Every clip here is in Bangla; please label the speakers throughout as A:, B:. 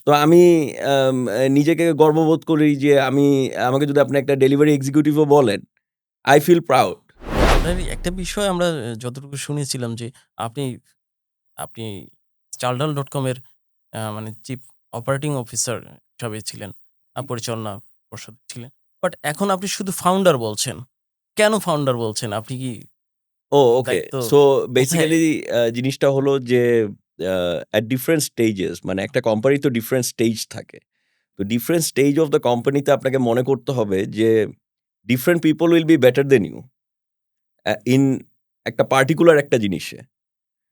A: তো আমি নিজেকে গর্ববোধ করি যে আমাকে যদি আপনি একটা ডেলিভারি এক্সিকিউটিভও বলেন, I feel proud.
B: আপনার একটা বিষয় আমরা যতটুকু শুনেছিলাম যে আপনি আপনি চালডাল.com এর মানে চিফ অপারেটিং অফিসার হিসাবে ছিলেন, পরিচালনা পর্ষদে ছিলেন। বাট এখন আপনি শুধু ফাউন্ডার বলছেন। কেন ফাউন্ডার বলছেন? আপনি কি
A: ওকে।
B: দায়িত্ব
A: সো
B: কোথায়?
A: বেসিক্যালি জিনিসটা হলো যে এট ডিফারেন্ট স্টেজেস মানে একটা কোম্পানি তো ডিফারেন্ট স্টেজ থাকে। তো ডিফারেন্ট স্টেজ অফ দ্য কোম্পানিতে আপনাকে মনে করতে হবে যে different people will be better than you in একটা পার্টিকুলার একটা জিনিসে।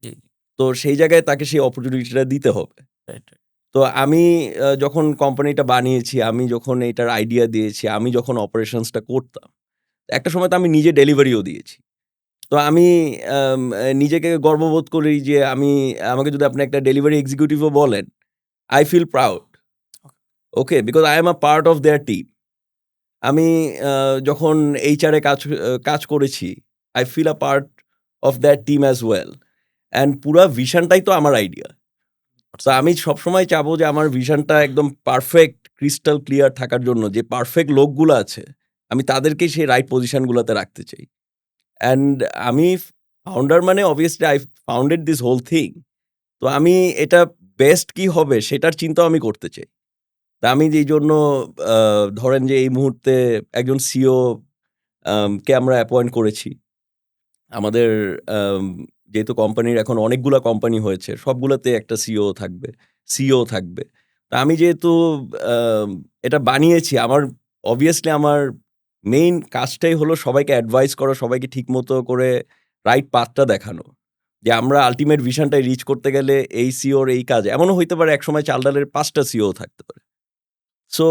B: জি,
A: তো সেই জায়গায় তাকে সেই অপরচুনিটিটা দিতে হবে।
B: Right, right.
A: তো আমি যখন কোম্পানিটা বানিয়েছি, আমি যখন এটার আইডিয়া দিয়েছি, আমি যখন অপারেশনসটা করতাম, একটা সময় তো আমি নিজে ডেলিভারিও দিয়েছি। তো আমি নিজেকে গর্ববোধ করি যে আমাকে যদি আপনি একটা ডেলিভারি এক্সিকিউটিভও বলেন, I feel proud. Okay? Because I am a part of their team. আমি যখন HR এ কাজ করেছি, I feel a part of that team as well. And পুরা ভিশনটাই তো আমার আইডিয়া। তো আমি সবসময় চাবো যে আমার ভিশনটা একদম পারফেক্ট, ক্রিস্টাল ক্লিয়ার থাকার জন্য যে পারফেক্ট লোকগুলো আছে, আমি তাদেরকেই সেই রাইট পজিশনগুলোতে রাখতে চাই। অ্যান্ড আমি ফাউন্ডার মানে obviously I founded this whole thing. তো আমি এটা বেস্ট কি হবে সেটার চিন্তাও আমি করতে চাই। তা আমি যেইজন্য আ ধরেন যে এই মুহূর্তে একজন সিইও কে আমরা অ্যাপয়েন্ট করেছি। আমাদের আম যেহেতু কোম্পানির এখন অনেকগুলা কোম্পানি হয়েছে, সবগুলাতে একটা সিইও থাকবে। তা আমি যেহেতু আম এটা বানিয়েছি, আমার মেইন কাজটাই হলো সবাইকে অ্যাডভাইস করা, সবাইকে ঠিকমতো করে রাইট পাথটা দেখানো। যে আমরা আল্টিমেট ভিশনটায় রিচ করতে গেলে এই সিইওর এই কাজ। এমনও হইতে পারে একসময় চাল-ডালের ৫ টা সিইও থাকতে পারে। So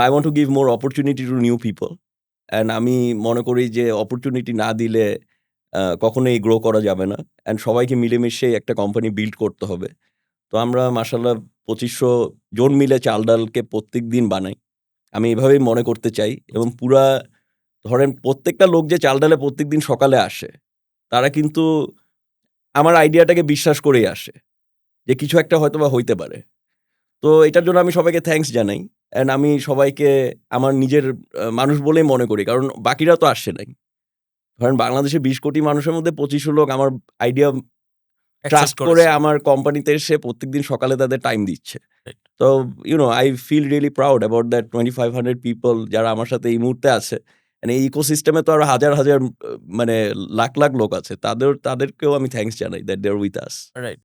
A: I want to give more opportunity to new people. And আমি মনে করি যে অপরচুনিটি না দিলে কখনোই গ্রো করা যাবে না। অ্যান্ড সবাইকে মিলেমিশে একটা কোম্পানি বিল্ড করতে হবে। তো আমরা মাশাআল্লাহ ২৫০০ জন মিলে চাল-ডালকে প্রত্যেকদিন বানাই। আমি এভাবেই মনে করতে চাই এবং ধরেন প্রত্যেকটা লোক যে চাল-ডালে প্রত্যেকদিন সকালে আসে, তারা কিন্তু আমার আইডিয়াটাকে বিশ্বাস করেই আসে। যে কিছু একটা হয়তোবা হইতে পারে। তো এটার জন্য আমি সবাইকে থ্যাংকস জানাই। অ্যান্ড আমি সবাইকে আমার নিজের মানুষ বলেই মনে করি। কারণ বাকিরা তো আসে নাই। ধরেন বাংলাদেশে ২০ কোটি মানুষের মধ্যে ২৫০০ লোক আমার আইডিয়া
B: অ্যাকসেপ্ট
A: ট্রাস্ট করে
B: করেছে।
A: আমার কোম্পানিতে এসে প্রত্যেকদিন সকালে তাদের টাইম দিচ্ছে।
B: রাইট।
A: তো I feel really proud about that 2500 people যারা আমার সাথে এই মুহূর্তে আছে। মানে এই ইকোসিস্টেমে তো আরো হাজার মানে লাখ লোক আছে। তাদেরকেও আমি থ্যাংকস জানাই that they are with us.
B: Right.